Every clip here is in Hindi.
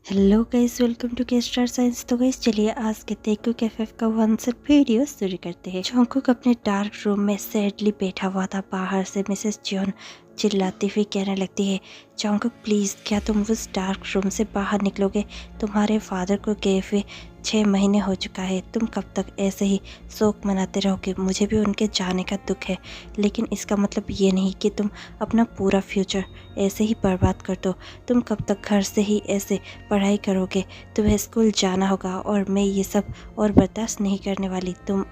हेलो गाइस, वेलकम टू के स्टार साइंस। तो गाइस चलिए आज के तेकू कैफे का वंस वीडियो शुरू करते हैं। जॉन्गकुक अपने डार्क रूम में सैडली बैठा हुआ था। बाहर से मिसेस जियोन चिल्लाती हुई कहने लगती है, जॉन्गकुक प्लीज़ क्या तुम उस डार्क रूम से बाहर निकलोगे? तुम्हारे फादर को गए हुए 6 महीने हो चुका है। तुम कब तक ऐसे ही शोक मनाते रहोगे? मुझे भी उनके जाने का दुख है, लेकिन इसका मतलब ये नहीं कि तुम अपना पूरा फ्यूचर ऐसे ही बर्बाद कर दो। तुम कब तक घर से ही ऐसे पढ़ाई करोगे? तुम्हें स्कूल जाना होगा और मैं ये सब और बर्दाश्त नहीं करने वाली। तुम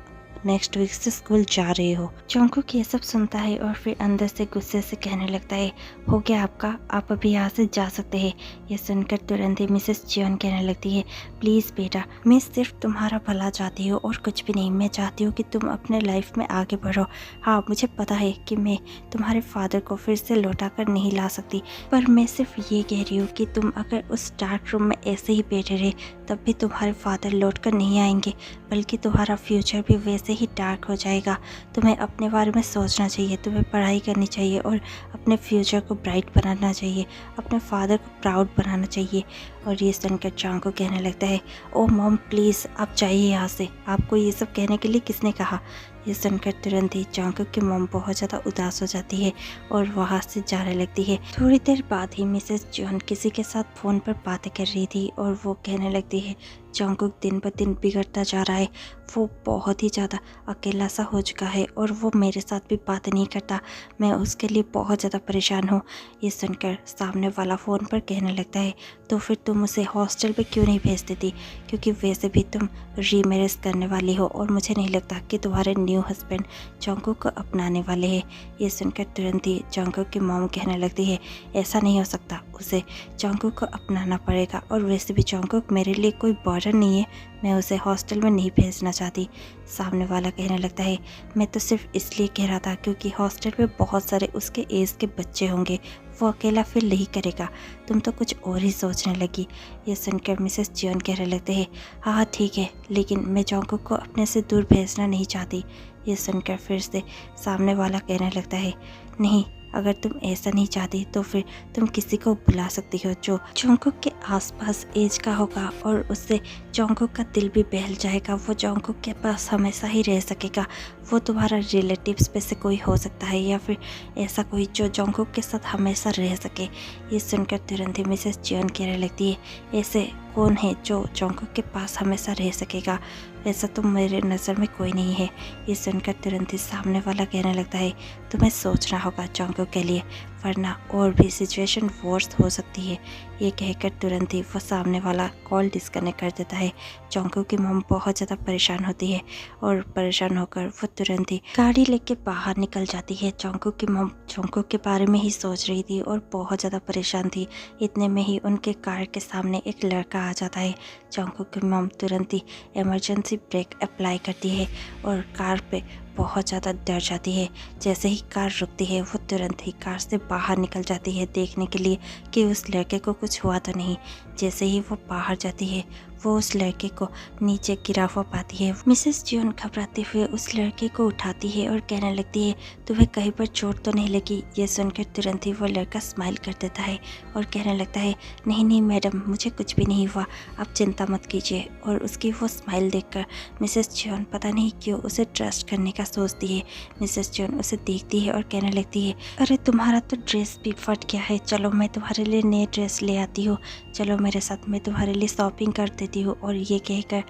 नेक्स्ट वीक से स्कूल जा रहे हो। जॉन्गकुक ये सब सुनता है और फिर अंदर से गुस्से से कहने लगता है, हो गया आपका, आप अभी यहाँ से जा सकते हैं। ये सुनकर तुरंत ही मिसेस जियोन कहने लगती है, प्लीज़ बेटा, मैं सिर्फ तुम्हारा भला चाहती हूँ और कुछ भी नहीं। मैं चाहती हूँ कि तुम अपने लाइफ में आगे बढ़ो। हाँ, मुझे पता है कि मैं तुम्हारे फादर को फिर से लौटा कर नहीं ला सकती, पर मैं सिर्फ ये कह रही हूँ कि तुम अगर उस डार्क रूम में ऐसे ही बैठे रहे तब भी तुम्हारे फादर लौट कर नहीं आएंगे, बल्कि तुम्हारा फ्यूचर भी वैसे ही डार्क हो जाएगा। तुम्हें अपने बारे में सोचना चाहिए, तुम्हें पढ़ाई करनी चाहिए और अपने फ्यूचर को ब्राइट बनाना चाहिए, अपने फादर को प्राउड बनाना चाहिए। और ये सुनकर जॉन्गकुक कहने लगता है, ओ मॉम प्लीज़ आप जाइए यहाँ से, आपको ये सब कहने के लिए किसने कहा? ये सुनकर तुरंत ही जॉन्गकुक की मॉम बहुत ज़्यादा उदास हो जाती है और वहाँ से जाने लगती है। थोड़ी देर बाद ही मिसेस जियोन किसी के साथ फ़ोन पर बातें कर रही थी और वो कहने लगती है, जॉन्गकुक दिन ब दिन बिगड़ता जा रहा है। वो बहुत ही ज़्यादा अकेला सा हो चुका है और वो मेरे साथ भी बात नहीं करता। मैं उसके लिए बहुत ज़्यादा परेशान हूँ। ये सुनकर सामने वाला फ़ोन पर कहने लगता है, तो फिर तुम उसे हॉस्टल पे क्यों नहीं भेज देती? क्योंकि वैसे भी तुम रीमैरिज करने वाली हो और मुझे नहीं लगता कि तुम्हारे न्यू हस्बैंड जॉन्गकुक को अपनाने वाले हैं। ये सुनकर तुरंत ही जॉन्गकुक की मॉम कहने लगती है, ऐसा नहीं हो सकता, उसे जॉन्गकुक को अपनाना पड़ेगा और वैसे भी जॉन्गकुक मेरे लिए कोई बर्डन नहीं है, मैं उसे हॉस्टल में नहीं भेजना चाहती। सामने वाला कहने लगता है, मैं तो सिर्फ इसलिए कह रहा था क्योंकि हॉस्टल में बहुत सारे उसके एज के बच्चे होंगे, वो अकेला फील नहीं करेगा। तुम तो कुछ और ही सोचने लगी। ये सुनकर मिसेस जियोन कहने लगते हैं, हाँ ठीक है, लेकिन मैं जॉन्गकुक को अपने से दूर भेजना नहीं चाहती। ये सुनकर फिर से सामने वाला कहने लगता है, नहीं, अगर तुम ऐसा नहीं चाहती तो फिर तुम किसी को बुला सकती हो जो जॉन्गकुक के आसपास एज का होगा और उससे जॉन्गकुक का दिल भी बहल जाएगा। वो जॉन्गकुक के पास हमेशा ही रह सकेगा। वो तुम्हारा रिलेटिव्स में से कोई हो सकता है या फिर ऐसा कोई जो जॉन्गकुक के साथ हमेशा रह सके। ये सुनकर तुरंत ही मिसेस जियोन कहने लगती है, ऐसे कौन है जो जॉन्गकुक के पास हमेशा रह सकेगा? ऐसा तो मेरे नज़र में कोई नहीं है। ये सुनकर तुरंत ही सामने वाला कहने लगता है, तुम्हें सोचना होगा जॉन्गकुक के लिए, वरना और भी सिचुएशन वर्स हो सकती है। ये कहकर तुरंत ही वो सामने वाला कॉल डिस्कनेक्ट कर देता है। जॉन्गकुक की मॉम बहुत ज़्यादा परेशान होती है और परेशान होकर वो तुरंत ही गाड़ी लेके बाहर निकल जाती है। जॉन्गकुक की मॉम जॉन्गकुक के बारे में ही सोच रही थी और बहुत ज़्यादा परेशान थी। इतने में ही उनके कार के सामने एक लड़का आ जाता है। जॉन्गकुक की मॉम तुरंत ही इमरजेंसी ब्रेक अप्लाई करती है और कार पे बहुत ज़्यादा डर जाती है। जैसे ही कार रुकती है वो तुरंत ही कार से बाहर निकल जाती है देखने के लिए कि उस लड़के को कुछ हुआ तो नहीं। जैसे ही वो बाहर जाती है वो उस लड़के को नीचे गिरा हुआ पाती है। मिसेस जियोन घबराते हुए उस लड़के को उठाती है और कहने लगती है, तुम्हें कहीं पर चोट तो नहीं लगी? ये सुनकर तुरंत ही वो लड़का स्माइल कर देता है और कहने लगता है, नहीं नहीं मैडम, मुझे कुछ भी नहीं हुआ, आप चिंता मत कीजिए। और उसकी वो स्माइल देखकर मिसेस जियोन पता नहीं क्यों उसे ट्रस्ट करने का सोचती है। मिसेस जियोन उसे देखती है और कहने लगती है, अरे तुम्हारा तो ड्रेस भी फट गया है, चलो मैं तुम्हारे लिए नए ड्रेस ले आती हूँ, चलो मेरे साथ, मैं तुम्हारे लिए शॉपिंग कर देती हूँ। और ये कहकर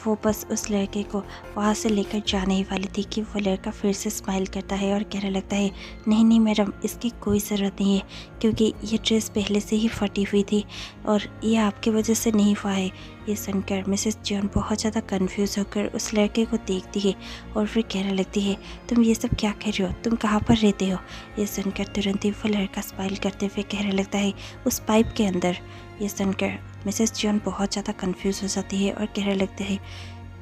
वो बस उस लड़के को वहाँ से लेकर जाने ही वाली थी कि वो लड़का फिर से स्माइल करता है और कहने लगता है, नहीं नहीं मैडम, इसकी कोई ज़रूरत नहीं है, क्योंकि ये ड्रेस पहले से ही फटी हुई थी और ये आपकी वजह से नहीं हुआ है। ये सुनकर मिसेस जियोन बहुत ज़्यादा कंफ्यूज होकर उस लड़के को देखती है और फिर कहने लगती है, तुम ये सब क्या कह रही हो? तुम कहाँ पर रहते हो? ये सुनकर तुरंत ही वो लड़का स्माइल करते हुए कहने लगता है, उस पाइप के अंदर। ये सुनकर मिसेस जियोन बहुत ज़्यादा कंफ्यूज हो जाती है और कहने लगते हैं,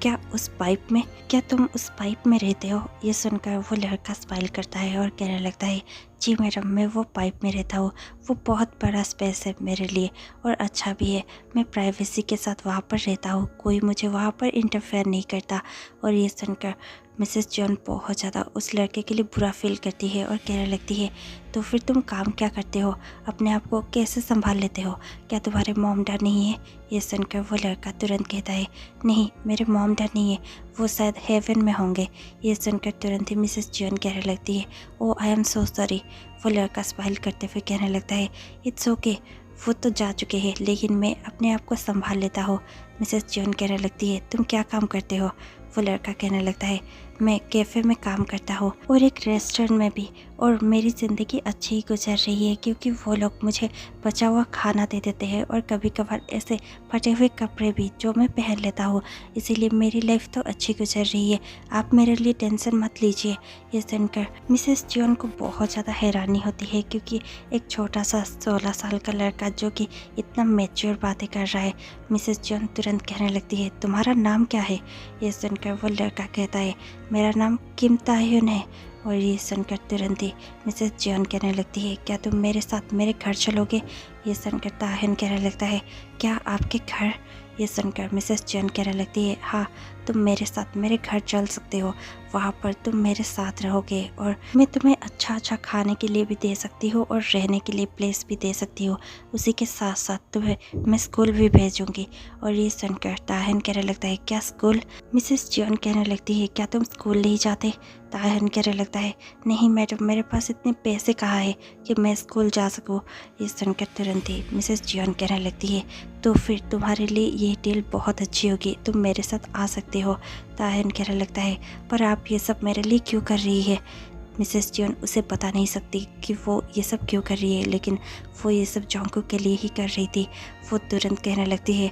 क्या उस पाइप में, क्या तुम उस पाइप में रहते हो? ये सुनकर वो लड़का स्माइल करता है और कहने लगता है, जी मैडम, मैं वो पाइप में रहता हूँ। वो बहुत बड़ा स्पेस है मेरे लिए और अच्छा भी है। मैं प्राइवेसी के साथ वहाँ पर रहता हूँ, कोई मुझे वहाँ पर इंटरफेयर नहीं करता। और ये सुनकर मिसेस जॉन बहुत ज़्यादा उस लड़के के लिए बुरा फील करती है और कहने लगती है, तो फिर तुम काम क्या करते हो? अपने आप को कैसे संभाल लेते हो? क्या तुम्हारे मॉम डैड नहीं है? ये सुनकर वो लड़का तुरंत कहता है, नहीं मेरे मॉम डैड नहीं है, वो शायद हेवन में होंगे। ये सुनकर तुरंत ही मिसेस जॉन कहने लगती है, ओ आई एम सो सॉरी। वो लड़का स्माइल करते हुए कहने लगता है, इट्स ओके, वो तो जा चुके हैं लेकिन मैं अपने आप को संभाल लेता हूँ। मिसेस जॉन कहने लगती है, तुम क्या काम करते हो? वो लड़का कहने लगता है, मैं कैफ़े में काम करता हूँ और एक रेस्टोरेंट में भी, और मेरी ज़िंदगी अच्छी ही गुजर रही है क्योंकि वो लोग मुझे बचा हुआ खाना दे देते हैं और कभी कभार ऐसे फटे हुए कपड़े भी जो मैं पहन लेता हूँ, इसीलिए मेरी लाइफ तो अच्छी गुजर रही है। आप मेरे लिए टेंशन मत लीजिए। ये सुनकर मिसेस जॉन को बहुत ज़्यादा हैरानी होती है क्योंकि एक छोटा सा 16 साल का लड़का जो कि इतना मैच्योर बातें कर रहा है। मिसेस जॉन तुरंत कहने लगती है, तुम्हारा नाम क्या है? ये सुनकर वो लड़का कहता है, मेरा नाम किम ताह्युन है। और ये सुनकर तुरंत ही मिसेस जॉन कहने लगती है, क्या तुम मेरे साथ मेरे घर चलोगे? ये सुनकर ताह्युन कहने लगता है, क्या आपके घर? ये सुनकर मिसेस जॉन कहने लगती है, हाँ तुम मेरे साथ मेरे घर चल सकते हो, वहाँ पर तुम मेरे साथ रहोगे और मैं तुम्हें अच्छा अच्छा खाने के लिए भी दे सकती हूँ और रहने के लिए प्लेस भी दे सकती हूँ। उसी के साथ साथ तुम्हें मैं स्कूल भी भेजूंगी। और ये सुनकर ताह्युन कहने लगता है, क्या स्कूल? मिसेस जॉन कहने लगती है, क्या तुम स्कूल नहीं जाते? ताह्युन कहने लगता है, नहीं मैडम, मेरे पास इतने पैसे कहाँ है कि मैं स्कूल जा सकूँ। ये सुनकर तुरंत ही मिसेस जॉन कहने लगती है, तो फिर तुम्हारे लिए ये डील बहुत अच्छी होगी, तुम मेरे साथ आ सकते हो। ताह्युन कहने लगता है, पर आप ये सब मेरे लिए क्यों कर रही है? मिसेस जॉन उसे बता नहीं सकती कि वो ये सब क्यों कर रही है, लेकिन वो ये सब जॉन्कुक के लिए ही कर रही थी। वो तुरंत कहने लगती है,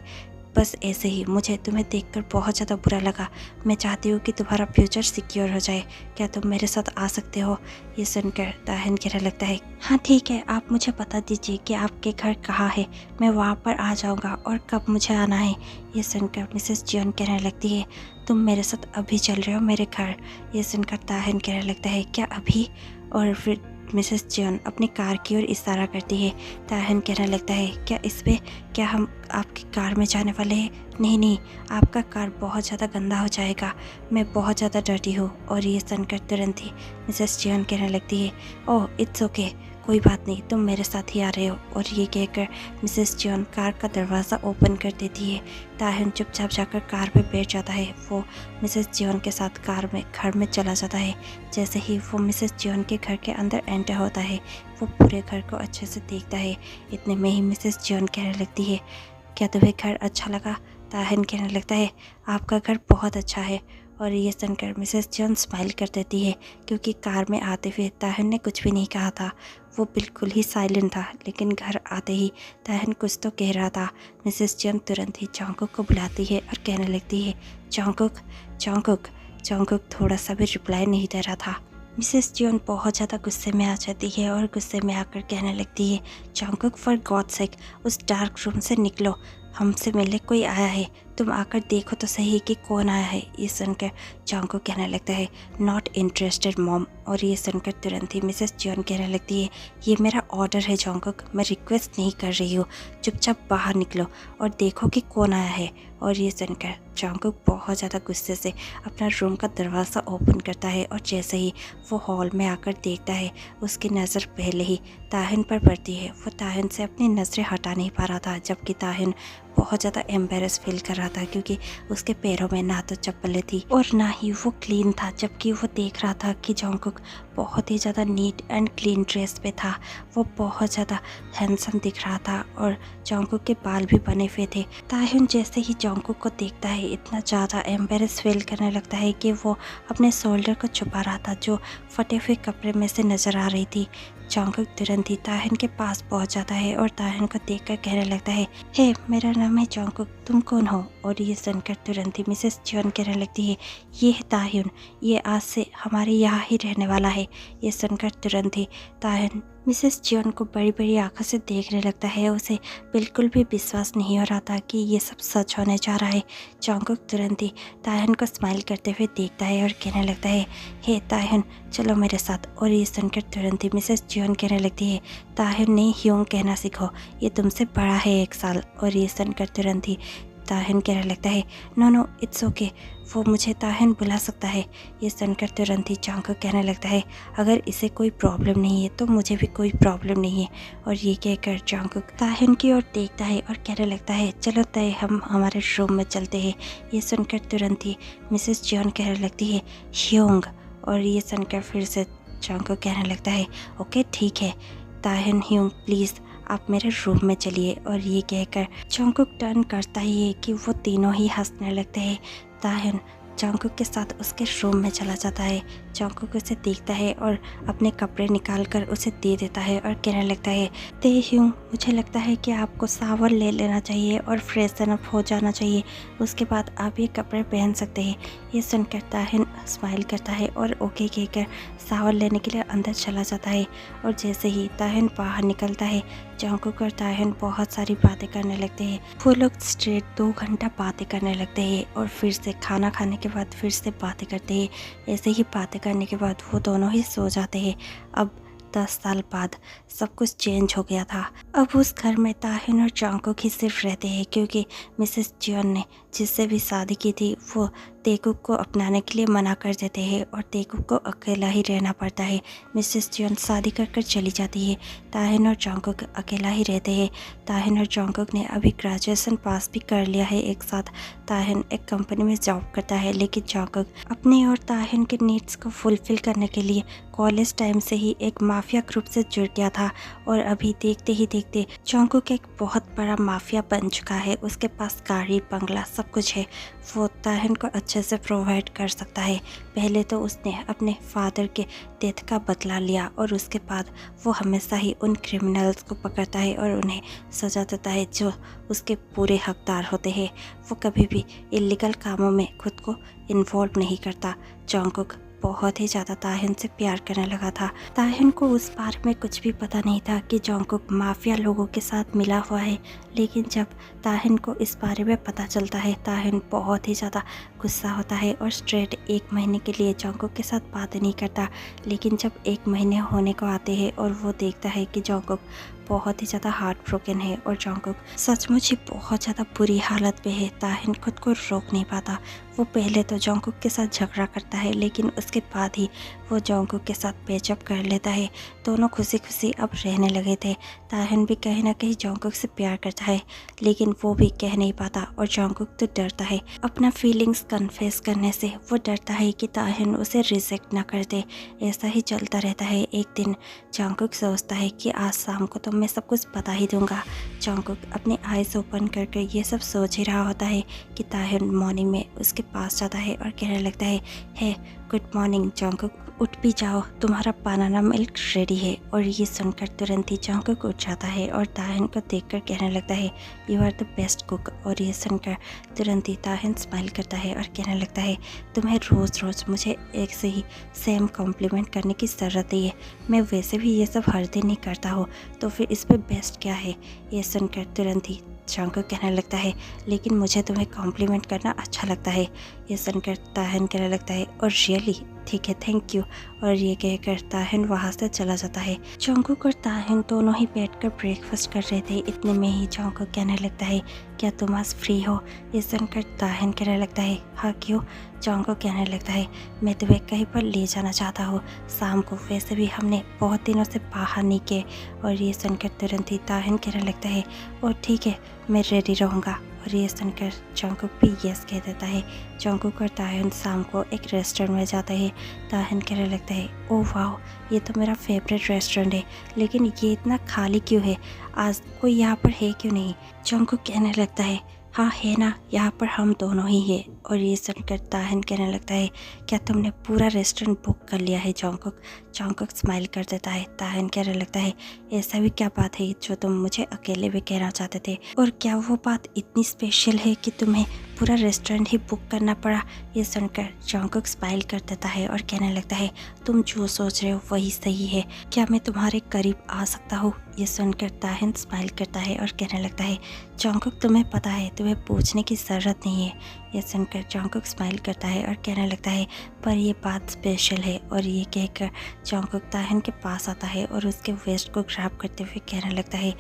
बस ऐसे ही मुझे तुम्हें देखकर बहुत ज़्यादा बुरा लगा। मैं चाहती हूँ कि तुम्हारा फ्यूचर सिक्योर हो जाए, क्या तुम मेरे साथ आ सकते हो? ये सुनकर ताह्युन कहने लगता है, हाँ ठीक है, आप मुझे बता दीजिए कि आपके घर कहाँ है, मैं वहाँ पर आ जाऊँगा और कब मुझे आना है। ये सुनकर मिसेस जॉन कहने लगती है, तुम मेरे साथ अभी चल रहे हो मेरे घर? ये सुनकर ताह्युन कहने लगता है, क्या अभी? और फिर मिसेस जॉन अपनी कार की ओर इशारा करती है। ताह्युन कहने लगता है, क्या इसमें, क्या हम आपकी कार में जाने वाले हैं? नहीं नहीं, आपका कार बहुत ज़्यादा गंदा हो जाएगा, मैं बहुत ज़्यादा डर्टी हूँ। और ये सुनकर तुरंत ही मिसेस जॉन कहने लगती है, ओह इट्स ओके, कोई बात नहीं, तुम मेरे साथ ही आ रहे हो। और ये कहकर मिसेस जॉन कार का दरवाज़ा ओपन कर देती है। ताह्युन चुपचाप जाकर कार में बैठ जाता है। वो मिसेस जॉन के साथ कार में घर में चला जाता है। जैसे ही वो मिसेस जॉन के घर के अंदर एंटर होता है, वो पूरे घर को अच्छे से देखता है। इतने में ही मिसेस जॉन कहने लगती है, क्या तुम्हें घर अच्छा लगा? ताह्युन कहने लगता है, आपका घर बहुत अच्छा है। और ये सुनकर मिसेस जॉन स्माइल कर देती है क्योंकि कार में आते हुए ताह्युन ने कुछ भी नहीं कहा था, वो बिल्कुल ही साइलेंट था, लेकिन घर आते ही ताह्युन कुछ तो कह रहा था। मिसेस जॉन तुरंत ही जॉन्कुक को बुलाती है और कहने लगती है, जॉन्कुक जॉन्कुक। जॉन्कुक थोड़ा सा भी रिप्लाई नहीं दे रहा था। मिसेस जॉन बहुत ज़्यादा गुस्से में आ जाती है और गुस्से में आकर कहने लगती है, जॉन्कुक फॉर गॉड सेक, उस डार्क रूम से निकलो, हमसे मिलने कोई आया है, तुम आकर देखो तो सही कि कौन आया है। ये सुनकर जॉन्कुक कहने लगता है, नॉट इंटरेस्टेड मॉम। और ये सुनकर तुरंत ही मिसेस जॉन कहने लगती है, ये मेरा ऑर्डर है जॉन्कुक, मैं रिक्वेस्ट नहीं कर रही हूँ, चुपचाप बाहर निकलो और देखो कि कौन आया है। और ये सुनकर जॉन्कुक बहुत ज़्यादा गुस्से से अपना रूम का दरवाज़ा ओपन करता है और जैसे ही वो हॉल में आकर देखता है, उसकी नज़र पहले ही ताह्युन पर पड़ती है। वो ताह्युन से अपनी नज़रें हटा नहीं पा रहा था, जबकि ताह्युन बहुत ज़्यादा एम्बेरस फील कर रहा था क्योंकि उसके पैरों में ना तो चप्पलें थी और ना ही वो क्लीन था, जबकि वो देख रहा था कि जॉन्कुक बहुत ही ज़्यादा नीट एंड क्लीन ड्रेस पे था। वो बहुत ज़्यादा हैंडसम दिख रहा था और जॉन्कुक के बाल भी बने हुए थे। ताह्युन जैसे ही जॉन्कुक को देखता है, इतना ज़्यादा एम्बेरस फील करने लगता है कि वो अपने शोल्डर को छुपा रहा था जो फटे हुए कपड़े में से नज़र आ रही थी। जॉन्कुक तुरंत ही ताह्युन के पास पहुंच जाता है और ताह्युन को देखकर कहने लगता है, हे मेरा नाम है जॉन्कुक, तुम कौन हो? और ये सुनकर तुरंत ही मिसेस जॉन कहने लगती है, ये है ताह्युन, ये आज से हमारे यहाँ ही रहने वाला है। ये सुनकर तुरंत ही ताह्युन मिसेस जियोन को बड़ी बड़ी आंखों से देखने लगता है। उसे बिल्कुल भी विश्वास नहीं हो रहा था कि ये सब सच होने जा रहा है। जॉन्गकुक तुरंत ही तायहन को स्माइल करते हुए देखता है और कहने लगता है, हे तायहन, चलो मेरे साथ। और ये सुनकर तुरंत ही मिसेस जियोन कहने लगती है, तायहन ने ह्योंग कहना सीखो, ये तुमसे बड़ा है 1 साल। और ये सुनकर तुरंत ही तायहन कहने लगता है, नो नो इट्स ओके, वो मुझे तायहन बुला सकता है। ये सुनकर तुरंत ही जॉन्गकुक कहने लगता है, अगर इसे कोई प्रॉब्लम नहीं है तो मुझे भी कोई प्रॉब्लम नहीं है। और ये कहकर जॉन्गकुक तायहन की ओर देखता है और कहने लगता है, चलो तय हम हमारे रूम में चलते हैं। ये सुनकर तुरंत ही मिसेस जियोन कहने लगती है, ह्योंग। और ये सुनकर फिर से जॉन्गकुक कहने लगता है, ओके ठीक है तायहन, ह्योंग प्लीज़ आप मेरे रूम में चलिए। और ये कहकर जॉन्गकुक टर्न करता ही है कि वो तीनों ही हंसने लगते हैं। तायहन जॉन्गकुक के साथ उसके रूम में चला जाता है। जॉन्गकुक उसे देखता है और अपने कपड़े निकाल कर उसे दे देता है और कहने लगता है, तेह्यूंग, मुझे लगता है कि आपको शावर ले लेना चाहिए और फ्रेशन अप हो जाना चाहिए, उसके बाद आप ये कपड़े पहन सकते हैं। ये सुनकर तायहन स्माइल करता है और ओके कहकर शावर लेने के लिए अंदर चला जाता है। और जैसे ही तायहन बाहर निकलता है, जॉन्गकुक और तायहन बहुत सारी बातें करने लगते हैं। वो लोग स्ट्रेट 2 घंटा बातें करने लगते हैं और फिर से खाना खाने के बाद फिर से बातें करते हैं। ऐसे ही बातें करने के बाद वो दोनों ही सो जाते हैं। अब 10 साल बाद सब कुछ चेंज हो गया था। अब उस घर में तायहन और जॉन्गकुक ही सिर्फ रहते हैं, क्योंकि मिसेस जियोन ने जिससे भी शादी की थी वो तेकुक को अपनाने के लिए मना कर देते हैं और तेकुक को अकेला ही रहना पड़ता है। मिसेस जियोन शादी कर चली जाती है। तायहन और जॉन्गकुक अकेला ही रहते हैं। तायहन और जॉन्गकुक ने अभी ग्रेजुएशन पास भी कर लिया है एक साथ। तायहन एक कंपनी में जॉब करता है, लेकिन जॉन्गकुक अपने और तायहन के नीड्स को फुलफिल करने के लिए कॉलेज टाइम से ही एक माफिया ग्रुप से जुड़ गया था। और अभी देखते ही देखते जॉन्गकुक एक बहुत बड़ा माफिया बन चुका है। उसके पास गाड़ी, बंगला, सब कुछ है। वो तायहन को अच्छे से प्रोवाइड कर सकता है। पहले तो उसने अपने फादर के डेथ का बदला लिया और उसके बाद वो हमेशा ही उन क्रिमिनल्स को पकड़ता है और उन्हें सजा देता है जो उसके पूरे हकदार होते हैं। वो कभी भी इलीगल कामों में खुद को इन्वॉल्व नहीं करता। जॉन्गकुक बहुत ही ज़्यादा तायहन से प्यार करने लगा था। तायहन को उस बारे में कुछ भी पता नहीं था कि जॉन्गकुक माफिया लोगों के साथ मिला हुआ है, लेकिन जब तायहन को इस बारे में पता चलता है, तायहन बहुत ही ज़्यादा गुस्सा होता है और स्ट्रेट 1 महीने के लिए जॉन्गकुक के साथ बात नहीं करता। लेकिन जब 1 महीने होने को आते हैं और वो देखता है कि जॉन्गकुक बहुत ही ज़्यादा हार्ट ब्रोकन है और जॉन्गकुक सचमुच ही बहुत ज़्यादा बुरी हालत में है, तायहन खुद को रोक नहीं पाता। वो पहले तो जॉन्गकुक के साथ झगड़ा करता है, लेकिन उसके बाद ही वो जॉन्गकुक के साथ पैचअप कर लेता है। दोनों खुशी खुशी अब रहने लगे थे। तायहन भी कहीं ना कहीं जॉन्गकुक से प्यार करता है, लेकिन वो भी कह नहीं पाता और जॉन्गकुक तो डरता है अपना फीलिंग्स कन्फेस करने से। वो डरता है कि तायहन उसे रिजेक्ट ना कर दे। ऐसा ही चलता रहता है। एक दिन जॉन्गकुक सोचता है कि आज शाम को तो मैं सब कुछ बता ही दूंगा। जॉन्गकुक अपने आइज़ ओपन करके ये सब सोच ही रहा होता है कि तायहन मॉर्निंग में उसके पास जाता है और कहने लगता है, हे गुड मॉर्निंग जॉन्गकुक, उठ भी जाओ, तुम्हारा बनाना मिल्क रेडी है। और ये सुनकर तुरंत ही जॉन्गकुक उठ जाता है और तायहन को देखकर कहने लगता है, you are the best cook. और ये सुनकर तुरंत ही तायहन स्माइल करता है और कहने लगता है, तुम्हें रोज़ रोज़ मुझे एक से ही सेम कॉम्प्लीमेंट करने की ज़रूरत नहीं है, मैं वैसे भी ये सब हर दिन ही करता हूँ, तो फिर इस पर बेस्ट क्या है। ये सुनकर तुरंत ही जॉन्गकुक कहने लगता है, लेकिन मुझे तुम्हें कॉम्प्लीमेंट करना अच्छा लगता है। ये सुनकर तायहन कहने लगता है, और रियली ठीक है, थैंक यू। और ये कहकर तायहन वहाँ से चला जाता है। जॉन्गकुक और तायहन दोनों ही बैठकर ब्रेकफास्ट कर रहे थे। इतने में ही जॉन्गकुक कहने लगता है, क्या तुम आज फ्री हो। ये सुनकर तायहन कहने लगता है, हाँ क्यों। जॉन्गकुक कहने लगता है, मैं तुम्हें कहीं पर ले जाना चाहता हूँ शाम को, वैसे भी हमने बहुत दिनों से बाहर नहीं किए। और ये सुनकर तुरंत ही तायहन कहने लगता है, और ठीक है, मैं रेडी रहूँगा। और ये सुनकर जॉन्गकुक भी यस कह देता है। जॉन्गकुक और तायहन शाम को एक रेस्टोरेंट में जाते हैं। तायहन कहने लगता है, ओह वाह, ये तो मेरा फेवरेट रेस्टोरेंट है, लेकिन ये इतना खाली क्यों है, आज कोई यहाँ पर है क्यों नहीं। जॉन्गकुक कहने लगता है, हाँ है ना, यहाँ पर हम दोनों ही हैं। और ये सुनकर तायहन कहने लगता है, क्या तुमने पूरा रेस्टोरेंट बुक कर लिया है जॉन्गकुक। जॉन्गकुक स्माइल कर देता है। तायहन कहने लगता है, ऐसा भी क्या बात है जो तुम मुझे अकेले भी कहना चाहते थे, और क्या वो बात इतनी स्पेशल है कि तुम्हें पूरा रेस्टोरेंट ही बुक करना पड़ा। ये सुनकर जंगकुक स्माइल कर देता है और कहने लगता है, तुम जो सोच रहे हो वही सही है, क्या मैं तुम्हारे करीब आ सकता हूँ? ये सुनकर ताहिन स्माइल करता है और कहने लगता है, जंगकुक तुम्हें पता है तुम्हें पूछने की ज़रूरत नहीं है। ये सुनकर जंगकुक स्माइल करता है और कहने लगता है, पर ये बात स्पेशल है। और ये कहकर जंगकुक ताहिन के पास आता है और उसके वेस्ट को ग्रैब करते हुए कहने लगता है,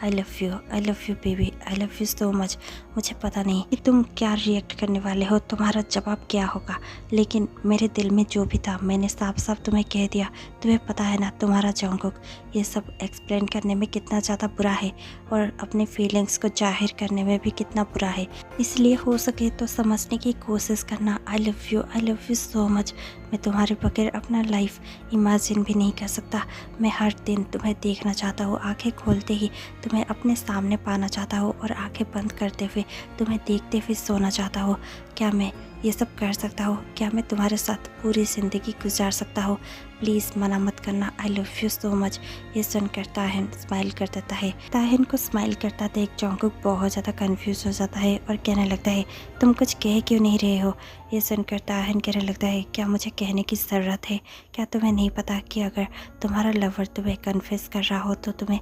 I love you baby, I love you so much. मुझे पता नहीं कि तुम क्या रिएक्ट करने वाले हो, तुम्हारा जवाब क्या होगा, लेकिन मेरे दिल में जो भी था मैंने साफ साफ तुम्हें कह दिया। तुम्हें पता है ना तुम्हारा जंगकुक ये सब एक्सप्लेन करने में कितना ज़्यादा बुरा है और अपने फीलिंग्स को जाहिर करने में भी कितना बुरा है। इसलिए हो सके तो समझने की कोशिश करना। I love you so much. मैं तुम्हारे बगैर अपना लाइफ इमेजिन भी नहीं कर सकता। मैं हर दिन तुम्हें देखना चाहता हूँ, आंखें खोलते ही तुम्हें अपने सामने पाना चाहता हूँ और आंखें बंद करते हुए तुम्हें देखते हुए सोना चाहता हूँ। क्या मैं ये सब कर सकता हूँ? क्या मैं तुम्हारे साथ पूरी ज़िंदगी गुजार सकता हूँ? प्लीज़ मना मत करना। I love you so much. ये सुनकर ताहिन स्माइल कर देता है। ताहिन को स्माइल करता देख जंगकुक बहुत ज़्यादा कंफ्यूज हो जाता है और कहने लगता है, तुम कुछ कह क्यों नहीं रहे हो? ये सुनकर ताहिन कहने लगता है, क्या मुझे कहने की ज़रूरत है? क्या तुम्हें नहीं पता कि अगर तुम्हारा लवर तुम्हें कन्फेस कर रहा हो तो तुम्हें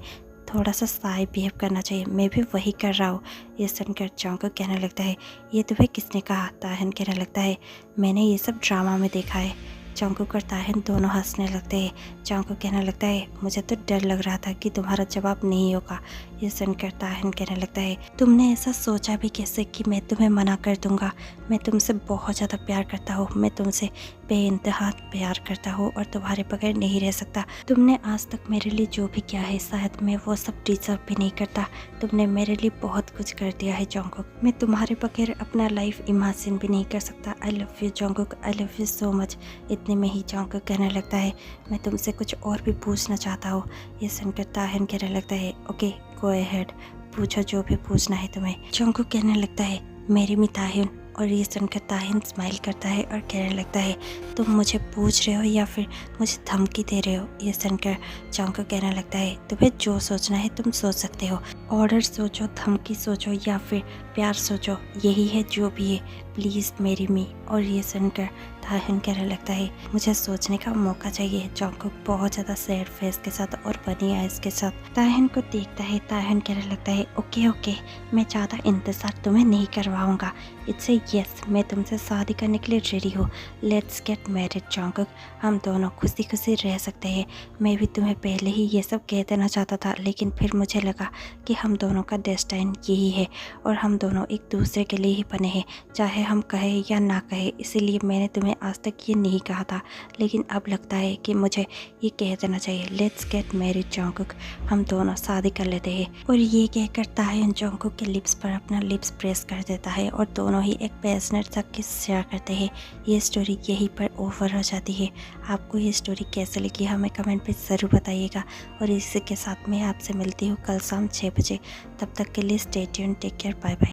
थोड़ा सा साई बिहेव करना चाहिए? मैं भी वही कर रहा हूँ। ये सुनकर जंगकुक कहने लगता है, ये तुम्हें किसने कहा? ताहिन कहने लगता है, मैंने ये सब ड्रामा में देखा है। जंगकुक और ताहिन दोनों हंसने लगते हैं। जंगकुक कहने लगता है, मुझे तो डर लग रहा था कि तुम्हारा जवाब नहीं होगा। ये सुनकर ताहिन कहने लगता है, तुमने ऐसा सोचा भी कैसे कि मैं तुम्हें मना कर दूंगा? मैं तुमसे बहुत ज़्यादा प्यार करता हूँ, मैं तुमसे बेइंतहा प्यार करता हूँ और तुम्हारे बगैर नहीं रह सकता। तुमने आज तक मेरे लिए जो भी किया है शायद मैं वो सब डिजर्व भी नहीं करता। तुमने मेरे लिए बहुत कुछ कर दिया है जंगकुक, मैं तुम्हारे बगैर अपना लाइफ इमेजिन भी नहीं कर सकता। I love you Jungkook, I love you so much. इतने में ही जंगकुक कहने लगता है, मैं तुमसे कुछ और भी पूछना चाहता हूँ। ये सुनकर ताहिन कहने लगता है, ओके गो अहेड, पूछो जो भी पूछना है तुम्हें। जंगकुक कहने लगता है, मेरी मी ताहिन। और ये सुनकर ताहिन स्माइल करता है और कहने लगता है, तुम मुझे पूछ रहे हो या फिर मुझे धमकी दे रहे हो? ये सुनकर जंगकुक कहने लगता है, तुम्हें जो सोचना है तुम सोच सकते हो। ऑर्डर सोचो, धमकी सोचो या फिर प्यार सोचो, यही है जो भी है, प्लीज़ मेरी मी। और ये सुनकर ताहिन कहने लगता है, मुझे सोचने का मौका चाहिए। जंगकुक बहुत ज़्यादा सैड फेस के साथ और बनी आइज के साथ ताहिन को देखता है। ताहिन कहने लगता है, ओके मैं ज़्यादा इंतज़ार तुम्हें नहीं करवाऊँगा। इट्स ए यस, मैं तुमसे शादी करने के लिए रेडी हूँ। लेट्स गेट मैरिड जंगकुक, हम दोनों खुशी खुशी रह सकते हैं। मैं भी तुम्हें पहले ही ये सब कह देना चाहता था, लेकिन फिर मुझे लगा कि हम दोनों का डेस्टाइन यही है और हम दोनों एक दूसरे के लिए ही बने हैं, चाहे हम कहें या ना कहें। इसीलिए मैंने तुम्हें आज तक ये नहीं कहा था, लेकिन अब लगता है कि मुझे ये कह देना चाहिए। लेट्स गेट मैरिड जंगकुक, हम दोनों शादी कर लेते हैं। और ये कहकर ताहिन जंगकुक के लिप्स पर अपना लिप्स प्रेस कर देता है और दोनों ही एक पैशनेट सा किस शेयर करते हैं। ये स्टोरी यहीं पर ओवर हो जाती है। आपको ये स्टोरी कैसे लगी हमें कमेंट पे ज़रूर बताइएगा। और इसी के साथ मैं आपसे मिलती हूँ कल शाम 6 बजे। तब तक के लिए stay tuned, take care, bye bye.